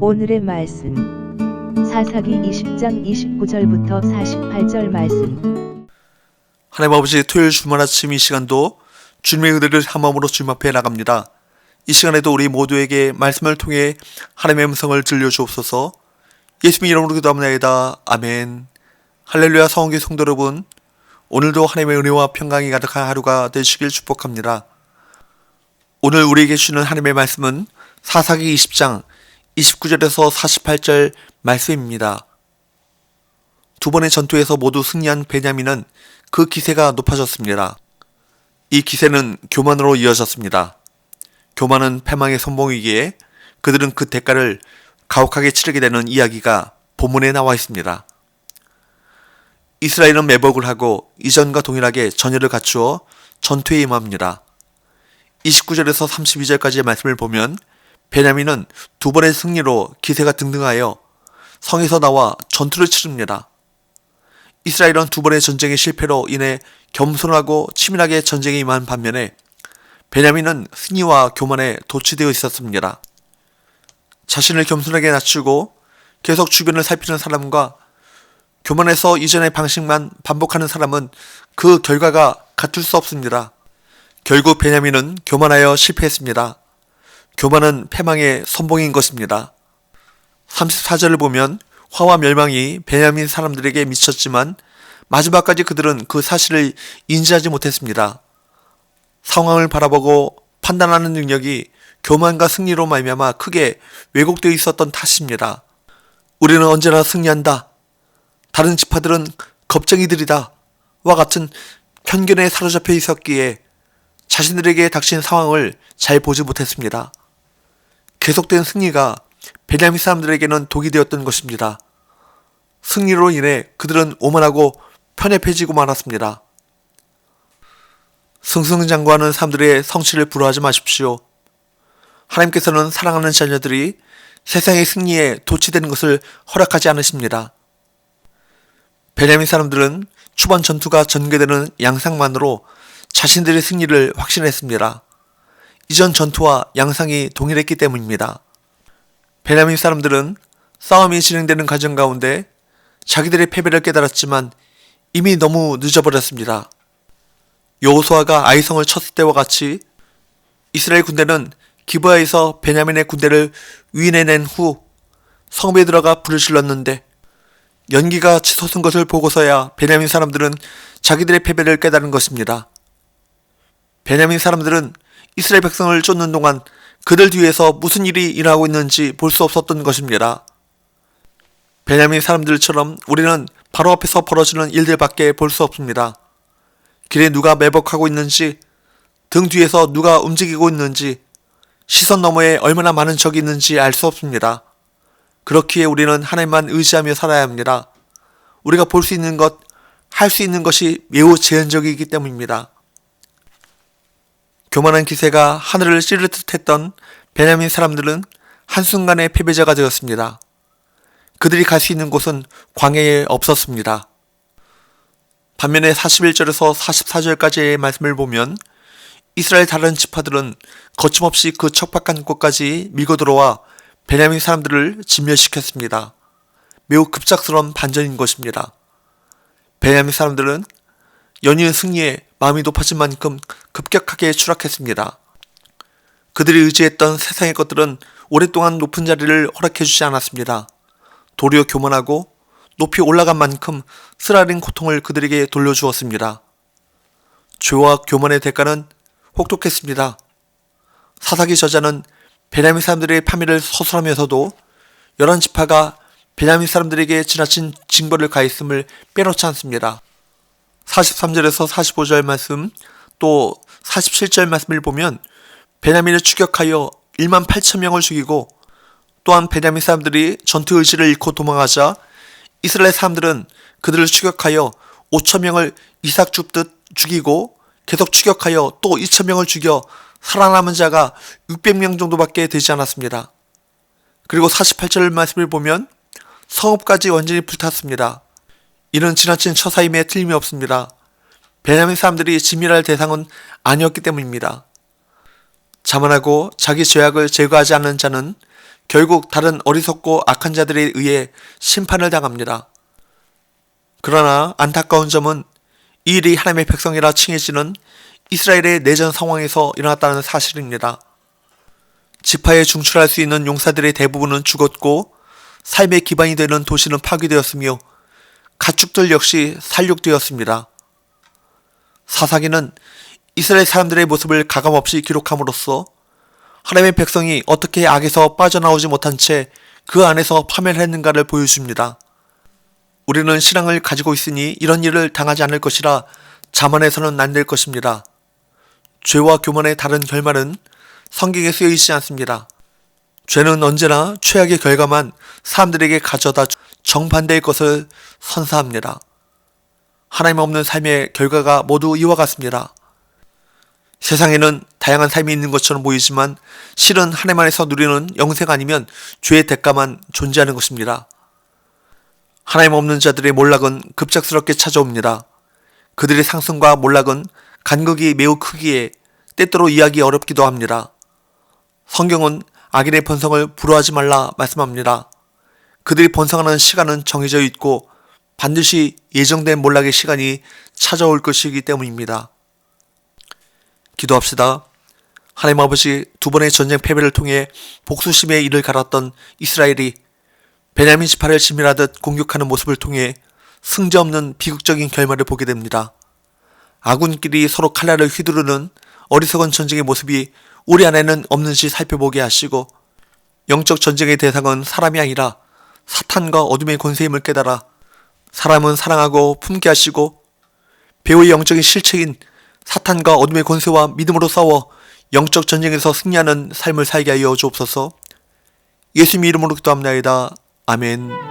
오늘의 말씀 사사기 20장 29절부터 48절 말씀. 하나님 아버지, 토요일 주말 아침 이 시간도 주님의 은혜를 한 마음으로 주님 앞에 나갑니다. 이 시간에도 우리 모두에게 말씀을 통해 하나님의 음성을 들려주옵소서. 예수님 이름으로 기도합니다. 아멘. 할렐루야. 성원교 성도 여러분, 오늘도 하나님의 은혜와 평강이 가득한 하루가 되시길 축복합니다. 오늘 우리에게 주는 하나님의 말씀은 사사기 20장 29절에서 48절 말씀입니다. 두 번의 전투에서 모두 승리한 베냐민은 그 기세가 높아졌습니다. 이 기세는 교만으로 이어졌습니다. 교만은 패망의 선봉이기에 그들은 그 대가를 가혹하게 치르게 되는 이야기가 본문에 나와 있습니다. 이스라엘은 매복을 하고 이전과 동일하게 전열을 갖추어 전투에 임합니다. 29절에서 32절까지의 말씀을 보면 베냐민은 두 번의 승리로 기세가 등등하여 성에서 나와 전투를 치릅니다. 이스라엘은 두 번의 전쟁의 실패로 인해 겸손하고 치밀하게 전쟁에 임한 반면에 베냐민은 승리와 교만에 도취되어 있었습니다. 자신을 겸손하게 낮추고 계속 주변을 살피는 사람과 교만해서 이전의 방식만 반복하는 사람은 그 결과가 같을 수 없습니다. 결국 베냐민은 교만하여 실패했습니다. 교만은 패망의 선봉인 것입니다. 34절을 보면 화와 멸망이 베냐민 사람들에게 미쳤지만 마지막까지 그들은 그 사실을 인지하지 못했습니다. 상황을 바라보고 판단하는 능력이 교만과 승리로 말미암아 크게 왜곡되어 있었던 탓입니다. 우리는 언제나 승리한다. 다른 지파들은 겁쟁이들이다. 와 같은 편견에 사로잡혀 있었기에 자신들에게 닥친 상황을 잘 보지 못했습니다. 계속된 승리가 베냐민 사람들에게는 독이 되었던 것입니다. 승리로 인해 그들은 오만하고 편협해지고 말았습니다. 승승장구하는 사람들의 성취를 부러워하지 마십시오. 하나님께서는 사랑하는 자녀들이 세상의 승리에 도취되는 것을 허락하지 않으십니다. 베냐민 사람들은 초반 전투가 전개되는 양상만으로 자신들의 승리를 확신했습니다. 이전 전투와 양상이 동일했기 때문입니다. 베냐민 사람들은 싸움이 진행되는 과정 가운데 자기들의 패배를 깨달았지만 이미 너무 늦어버렸습니다. 여호수아가 아이성을 쳤을 때와 같이 이스라엘 군대는 기브아에서 베냐민의 군대를 위인해낸 후 성읍에 들어가 불을 질렀는데 연기가 치솟은 것을 보고서야 베냐민 사람들은 자기들의 패배를 깨달은 것입니다. 베냐민 사람들은 이스라엘 백성을 쫓는 동안 그들 뒤에서 무슨 일이 일어나고 있는지 볼 수 없었던 것입니다. 베냐민 사람들처럼 우리는 바로 앞에서 벌어지는 일들밖에 볼 수 없습니다. 길에 누가 매복하고 있는지, 등 뒤에서 누가 움직이고 있는지, 시선 너머에 얼마나 많은 적이 있는지 알 수 없습니다. 그렇기에 우리는 하나님만 의지하며 살아야 합니다. 우리가 볼 수 있는 것, 할 수 있는 것이 매우 제한적이기 때문입니다. 교만한 기세가 하늘을 찌를 듯 했던 베냐민 사람들은 한순간에 패배자가 되었습니다. 그들이 갈 수 있는 곳은 광야에 없었습니다. 반면에 41절에서 44절까지의 말씀을 보면 이스라엘 다른 지파들은 거침없이 그 척박한 곳까지 밀고 들어와 베냐민 사람들을 진멸시켰습니다. 매우 급작스러운 반전인 것입니다. 베냐민 사람들은 연이은 승리에 마음이 높아진 만큼 급격하게 추락했습니다. 그들이 의지했던 세상의 것들은 오랫동안 높은 자리를 허락해주지 않았습니다. 도리어 교만하고 높이 올라간 만큼 쓰라린 고통을 그들에게 돌려주었습니다. 죄와 교만의 대가는 혹독했습니다. 사사기 저자는 베냐민 사람들의 파멸을 서술하면서도 11지파가 베냐민 사람들에게 지나친 징벌을 가했음을 빼놓지 않습니다. 43절에서 45절 말씀, 또 47절 말씀을 보면 베냐민을 추격하여 1만 8천 명을 죽이고, 또한 베냐민 사람들이 전투 의지를 잃고 도망하자 이스라엘 사람들은 그들을 추격하여 5천 명을 이삭 줍듯 죽이고 계속 추격하여 또 2천 명을 죽여 살아남은 자가 600명 정도밖에 되지 않았습니다. 그리고 48절 말씀을 보면 성읍까지 완전히 불탔습니다. 이는 지나친 처사임에 틀림이 없습니다. 베냐민 사람들이 진멸할 대상은 아니었기 때문입니다. 자만하고 자기 죄악을 제거하지 않는 자는 결국 다른 어리석고 악한 자들에 의해 심판을 당합니다. 그러나 안타까운 점은 이 일이 하나님의 백성이라 칭해지는 이스라엘의 내전 상황에서 일어났다는 사실입니다. 지파에 중출할 수 있는 용사들의 대부분은 죽었고 삶의 기반이 되는 도시는 파괴되었으며 가축들 역시 살육되었습니다. 사사기는 이스라엘 사람들의 모습을 가감없이 기록함으로써 하나님의 백성이 어떻게 악에서 빠져나오지 못한 채 그 안에서 파멸을 했는가를 보여줍니다. 우리는 신앙을 가지고 있으니 이런 일을 당하지 않을 것이라 자만해서는 안 될 것입니다. 죄와 교만의 다른 결말은 성경에 쓰여 있지 않습니다. 죄는 언제나 최악의 결과만 사람들에게 가져다 정반대의 것을 선사합니다. 하나님 없는 삶의 결과가 모두 이와 같습니다. 세상에는 다양한 삶이 있는 것처럼 보이지만 실은 하나님 안에서 누리는 영생 아니면 죄의 대가만 존재하는 것입니다. 하나님 없는 자들의 몰락은 급작스럽게 찾아옵니다. 그들의 상승과 몰락은 간극이 매우 크기에 때때로 이해하기 어렵기도 합니다. 성경은 악인의 번성을 부러워하지 말라 말씀합니다. 그들이 번성하는 시간은 정해져 있고 반드시 예정된 몰락의 시간이 찾아올 것이기 때문입니다. 기도합시다. 하나님 아버지, 두 번의 전쟁 패배를 통해 복수심의 이를 갈았던 이스라엘이 베냐민 지파를 지멸하듯 공격하는 모습을 통해 승자 없는 비극적인 결말을 보게 됩니다. 아군끼리 서로 칼날을 휘두르는 어리석은 전쟁의 모습이 우리 안에는 없는지 살펴보게 하시고 영적 전쟁의 대상은 사람이 아니라 사탄과 어둠의 권세임을 깨달아 사람은 사랑하고 품게 하시고 배우의 영적인 실체인 사탄과 어둠의 권세와 믿음으로 싸워 영적 전쟁에서 승리하는 삶을 살게 하여 주옵소서. 예수님 이름으로 기도합나이다. 아멘.